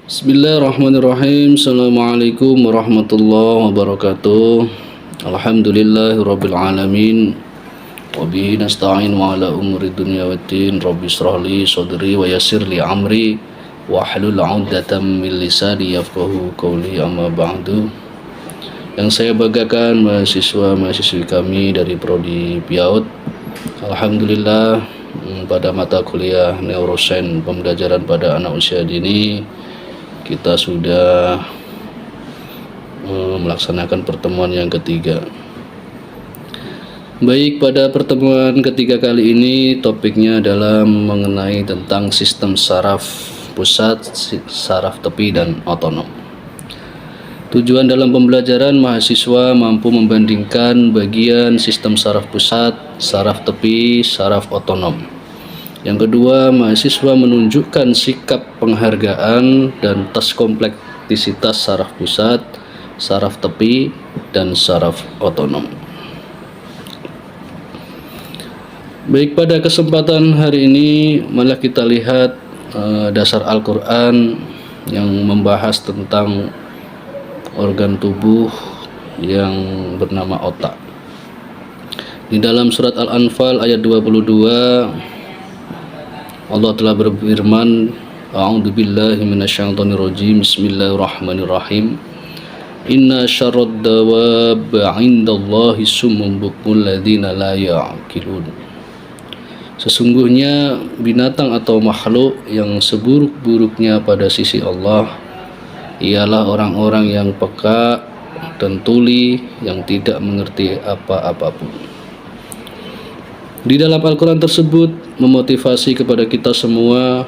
Bismillahirrahmanirrahim. Assalamualaikum warahmatullahi wabarakatuh. Alhamdulillahirabbil alamin. Wa bihi nasta'in wa ala umuri dunya waddin. Rabbi shrah li sadri wa yassir li amri wa hlul 'uqdatam min lisani yafqahu qawli, amma ba'du. Yang saya banggakan mahasiswa-mahasiswi kami dari Prodi PIAUD. Alhamdulillah, pada mata kuliah Neurosains pembelajaran pada anak usia dini kita sudah melaksanakan pertemuan yang ketiga. Baik, pada pertemuan ketiga kali ini topiknya adalah mengenai tentang sistem saraf pusat, saraf tepi, dan otonom. Tujuan dalam pembelajaran, mahasiswa mampu membandingkan bagian sistem saraf pusat, saraf tepi, saraf otonom. Yang kedua, mahasiswa menunjukkan sikap penghargaan dan tes kompleksitas saraf pusat, saraf tepi, dan saraf otonom. Baik, pada kesempatan hari ini malah kita lihat dasar Al-Quran yang membahas tentang organ tubuh yang bernama otak. Di dalam surat Al-Anfal ayat 22, Allah telah berfirman, A'udzubillahi minasyaitonirrajim, Bismillahirrahmanirrahim. Inna syarrad dawab 'indallahi summum bukmul ladzina la ya'qilun. Sesungguhnya binatang atau makhluk yang seburuk-buruknya pada sisi Allah ialah orang-orang yang peka dan tuli, yang tidak mengerti apa-apapun. Di dalam Al-Quran tersebut memotivasi kepada kita semua.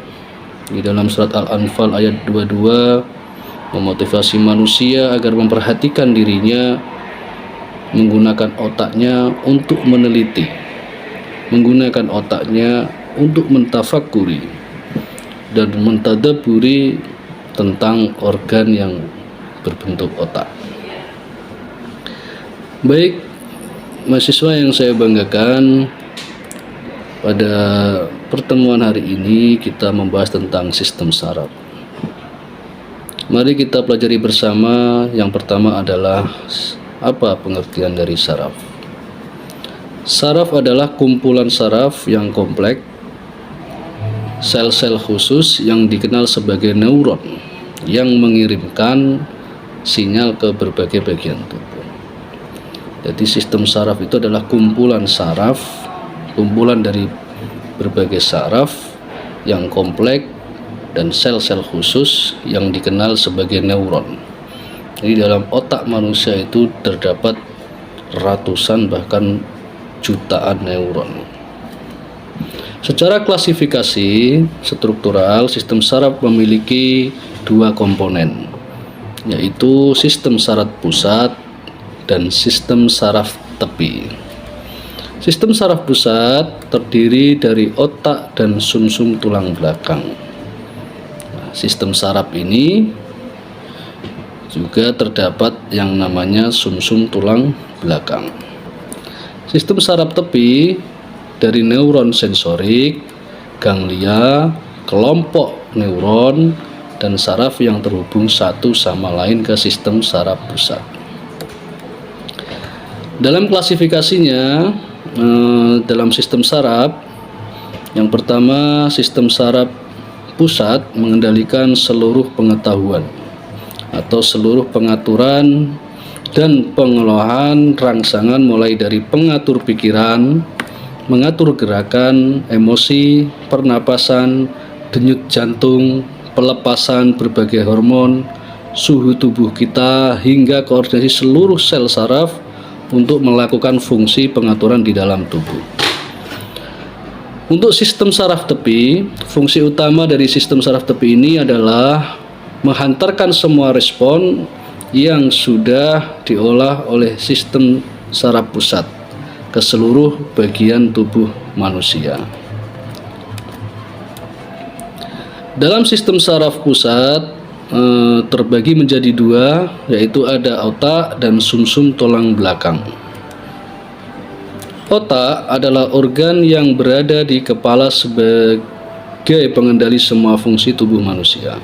Di dalam surat Al-Anfal ayat 22 memotivasi manusia agar memperhatikan dirinya, menggunakan otaknya untuk meneliti, menggunakan otaknya untuk mentafakuri dan mentadaburi tentang organ yang berbentuk otak. Baik, mahasiswa yang saya banggakan, pada pertemuan hari ini kita membahas tentang sistem saraf. Mari kita pelajari bersama. Yang pertama adalah apa pengertian dari saraf. Saraf adalah kumpulan saraf yang kompleks, sel-sel khusus yang dikenal sebagai neuron yang mengirimkan sinyal ke berbagai bagian tubuh. Jadi sistem saraf itu adalah kumpulan saraf, kumpulan dari berbagai saraf yang kompleks dan sel-sel khusus yang dikenal sebagai neuron. Jadi dalam otak manusia itu terdapat ratusan bahkan jutaan neuron. Secara klasifikasi struktural, sistem saraf memiliki dua komponen, yaitu sistem saraf pusat dan sistem saraf tepi. Sistem saraf pusat terdiri dari otak dan sumsum tulang belakang. Sistem saraf ini juga terdapat yang namanya sumsum tulang belakang. Sistem saraf tepi dari neuron sensorik, ganglia, kelompok neuron, dan saraf yang terhubung satu sama lain ke sistem saraf pusat. Dalam klasifikasinya, dalam sistem saraf, yang pertama, sistem saraf pusat mengendalikan seluruh pengetahuan atau seluruh pengaturan dan pengelolaan rangsangan, mulai dari pengatur pikiran, mengatur gerakan, emosi, pernapasan, denyut jantung, pelepasan berbagai hormon, suhu tubuh kita, hingga koordinasi seluruh sel saraf untuk melakukan fungsi pengaturan di dalam tubuh. Untuk sistem saraf tepi, fungsi utama dari sistem saraf tepi ini adalah menghantarkan semua respon yang sudah diolah oleh sistem saraf pusat ke seluruh bagian tubuh manusia. Dalam sistem saraf pusat terbagi menjadi dua, yaitu ada otak dan sumsum tulang belakang. Otak adalah organ yang berada di kepala sebagai pengendali semua fungsi tubuh manusia.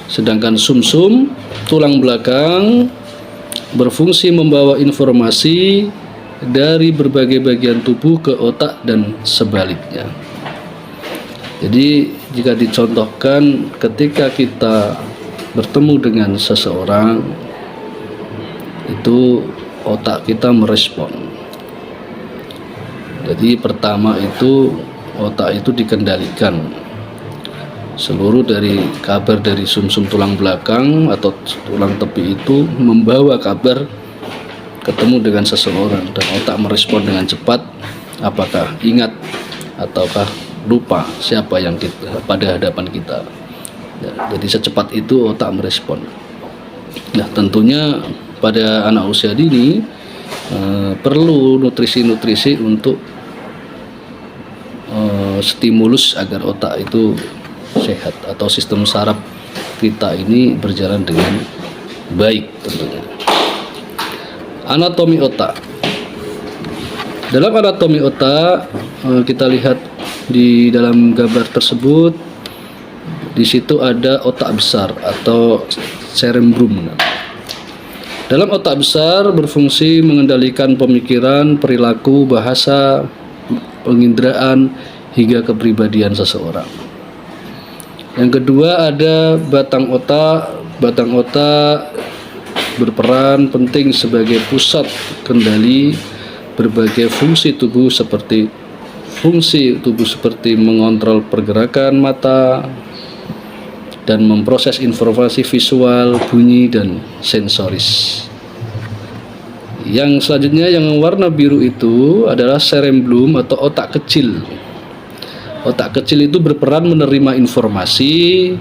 Sedangkan sumsum tulang belakang berfungsi membawa informasi dari berbagai bagian tubuh ke otak dan sebaliknya. Jadi jika dicontohkan ketika kita bertemu dengan seseorang, itu otak kita merespon. Jadi pertama itu otak itu dikendalikan. Seluruh dari kabar dari sumsum tulang belakang atau tulang tepi itu membawa kabar ketemu dengan seseorang, dan otak merespon dengan cepat, apakah ingat ataukah lupa siapa yang pada hadapan kita. Ya, jadi secepat itu otak merespon. Nah, tentunya pada anak usia dini perlu nutrisi-nutrisi untuk stimulus agar otak itu sehat atau sistem saraf kita ini berjalan dengan baik tentunya. Anatomi otak. Dalam anatomi otak kita lihat di dalam gambar tersebut, di situ ada otak besar atau cerebrum. Dalam otak besar berfungsi mengendalikan pemikiran, perilaku, bahasa, penginderaan hingga kepribadian seseorang. Yang kedua ada batang otak. Batang otak berperan penting sebagai pusat kendali berbagai fungsi tubuh seperti mengontrol pergerakan mata dan memproses informasi visual, bunyi, dan sensoris. Yang selanjutnya yang warna biru itu adalah cerebellum atau otak kecil. Otak kecil itu berperan menerima informasi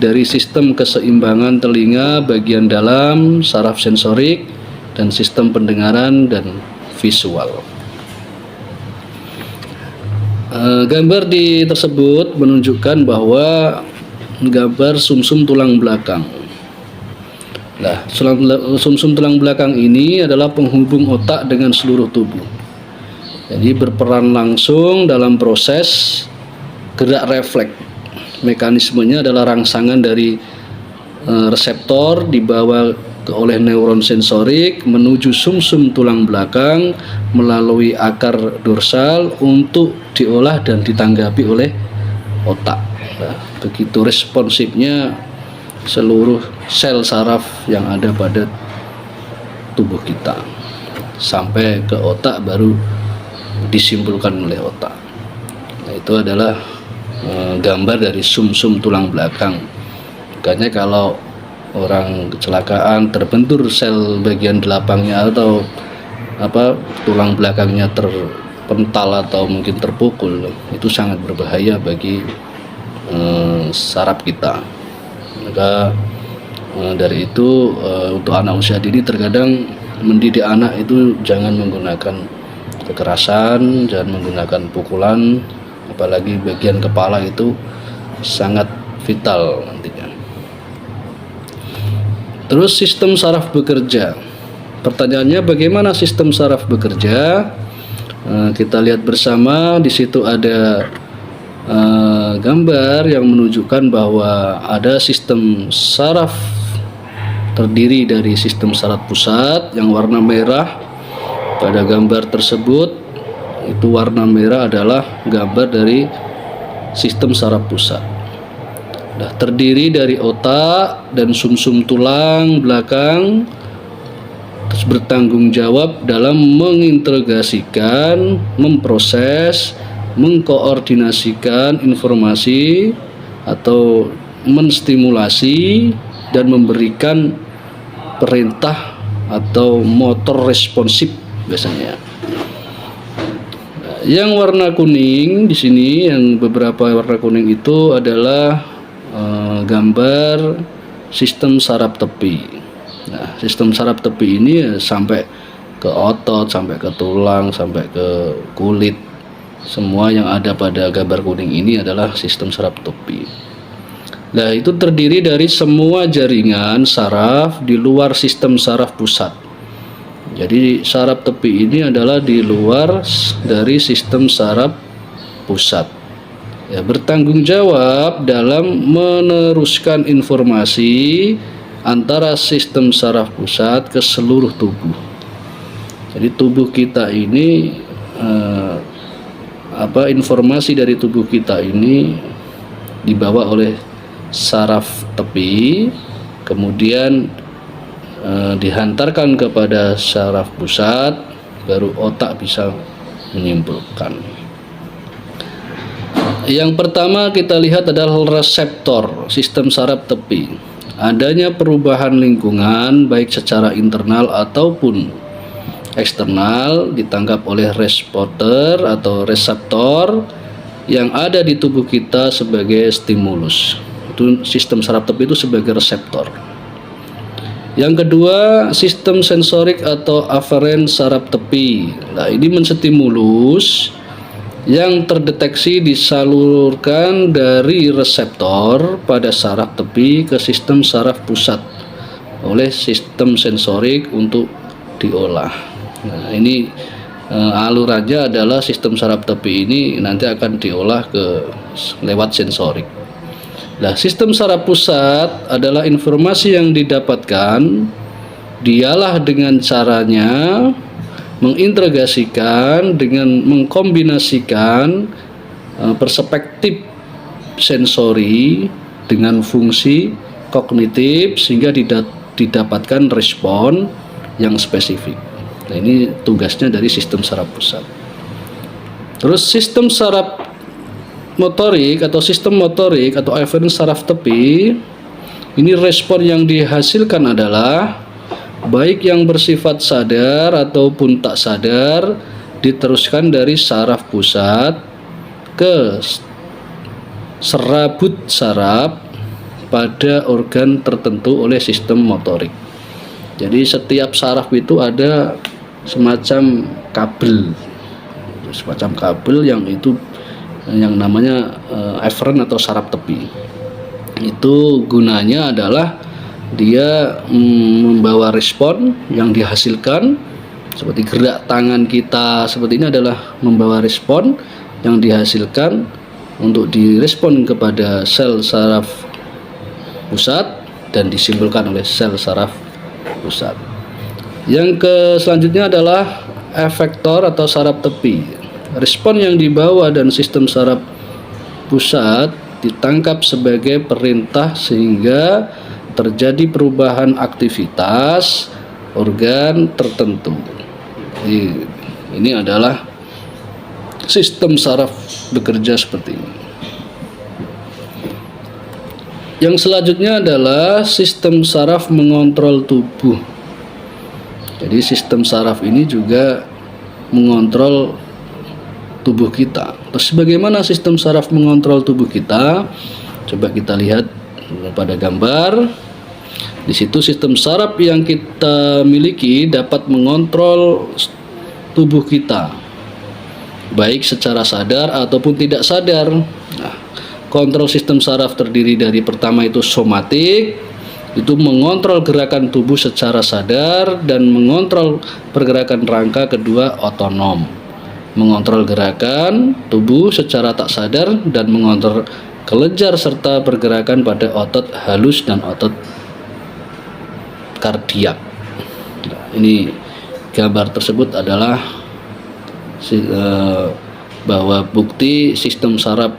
dari sistem keseimbangan telinga bagian dalam, saraf sensorik, dan sistem pendengaran dan visual. Gambar tersebut menunjukkan bahwa gambar sumsum tulang belakang. Nah, sumsum tulang belakang ini adalah penghubung otak dengan seluruh tubuh. Jadi berperan langsung dalam proses gerak refleks. Mekanismenya adalah rangsangan dari reseptor dibawa oleh neuron sensorik menuju sumsum tulang belakang melalui akar dorsal untuk diolah dan ditanggapi oleh otak. Nah, begitu responsifnya seluruh sel saraf yang ada pada tubuh kita sampai ke otak baru disimpulkan oleh otak. Nah, itu adalah gambar dari sumsum tulang belakang. Makanya kalau orang kecelakaan terbentur sel bagian delapangnya atau tulang belakangnya terpental atau mungkin terpukul, itu sangat berbahaya bagi saraf kita. Maka dari itu untuk anak usia dini terkadang mendidik anak itu jangan menggunakan kekerasan, jangan menggunakan pukulan, apalagi bagian kepala itu sangat vital nantinya. Terus sistem saraf bekerja. Pertanyaannya bagaimana sistem saraf bekerja? Kita lihat bersama, di situ ada gambar yang menunjukkan bahwa ada sistem saraf terdiri dari sistem saraf pusat yang warna merah. Pada gambar tersebut itu warna merah adalah gambar dari sistem saraf pusat. Nah, terdiri dari otak dan sumsum tulang belakang, terus bertanggung jawab dalam mengintegrasikan, memproses, mengkoordinasikan informasi atau menstimulasi dan memberikan perintah atau motor responsif biasanya. Yang warna kuning di sini, yang beberapa warna kuning itu adalah gambar sistem saraf tepi. Nah, sistem saraf tepi ini sampai ke otot, sampai ke tulang, sampai ke kulit. Semua yang ada pada gambar kuning ini adalah sistem saraf tepi. Nah, itu terdiri dari semua jaringan saraf di luar sistem saraf pusat. Jadi saraf tepi ini adalah di luar dari sistem saraf pusat. ya, bertanggung jawab dalam meneruskan informasi antara sistem saraf pusat ke seluruh tubuh. Jadi tubuh kita ini informasi dari tubuh kita ini dibawa oleh saraf tepi, kemudian dihantarkan kepada saraf pusat, baru otak bisa menyimpulkan. Yang pertama kita lihat adalah reseptor sistem saraf tepi. Adanya perubahan lingkungan baik secara internal ataupun eksternal ditangkap oleh reseptor atau reseptor yang ada di tubuh kita sebagai stimulus. Itu sistem saraf tepi itu sebagai reseptor. Yang kedua, sistem sensorik atau aferen saraf tepi. Nah, ini menstimulus yang terdeteksi disalurkan dari reseptor pada saraf tepi ke sistem saraf pusat oleh sistem sensorik untuk diolah. Nah, ini alurannya adalah sistem saraf tepi ini nanti akan diolah lewat sensorik. Nah, sistem saraf pusat adalah informasi yang didapatkan, dialah dengan caranya mengintegrasikan dengan mengkombinasikan perspektif sensori dengan fungsi kognitif sehingga didapatkan respon yang spesifik. Nah, ini tugasnya dari sistem saraf pusat. Terus sistem saraf motorik atau sistem motorik atau aferen saraf tepi, ini respon yang dihasilkan adalah baik yang bersifat sadar ataupun tak sadar diteruskan dari saraf pusat ke serabut saraf pada organ tertentu oleh sistem motorik. Jadi setiap saraf itu ada semacam kabel yang itu yang namanya aferen atau saraf tepi. Itu gunanya adalah dia membawa respon yang dihasilkan, seperti gerak tangan kita seperti ini adalah membawa respon yang dihasilkan untuk direspon kepada sel saraf pusat dan disimpulkan oleh sel saraf pusat. Yang selanjutnya adalah efektor atau saraf tepi. Respon yang dibawa dan sistem saraf pusat ditangkap sebagai perintah sehingga terjadi perubahan aktivitas organ tertentu. Jadi, ini adalah sistem saraf bekerja seperti ini. Yang selanjutnya adalah sistem saraf mengontrol tubuh. Jadi sistem saraf ini juga mengontrol tubuh kita. Terus bagaimana sistem saraf mengontrol tubuh kita? Coba kita lihat pada gambar. Di situ sistem saraf yang kita miliki dapat mengontrol tubuh kita, baik secara sadar ataupun tidak sadar. Nah, kontrol sistem saraf terdiri dari pertama itu somatik, itu mengontrol gerakan tubuh secara sadar dan mengontrol pergerakan rangka. Kedua, otonom, mengontrol gerakan tubuh secara tak sadar dan mengontrol kelenjar serta pergerakan pada otot halus dan otot kardiak. Nah, ini gambar tersebut adalah bahwa bukti sistem saraf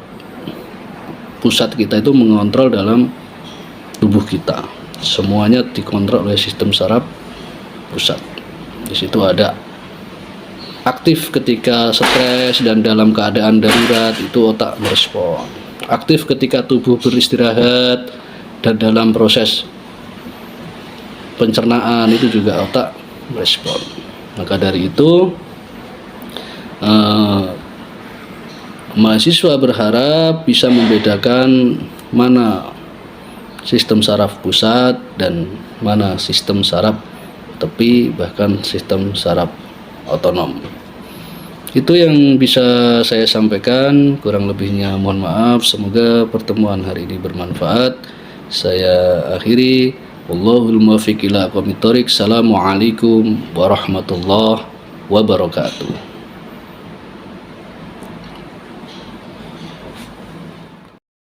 pusat kita itu mengontrol dalam tubuh kita. Semuanya dikontrol oleh sistem saraf pusat. Di situ ada aktif ketika stres dan dalam keadaan darurat, itu otak merespon. Aktif ketika tubuh beristirahat dan dalam proses pencernaan, itu juga otak merespon. Maka dari itu mahasiswa berharap bisa membedakan mana sistem saraf pusat dan mana sistem saraf tepi, bahkan sistem saraf otonom. Itu yang bisa saya sampaikan, kurang lebihnya mohon maaf. Semoga pertemuan hari ini bermanfaat. Saya akhiri, wallahul muwaffiq ila aqwamit thoriq. Assalamualaikum warahmatullahi wabarakatuh.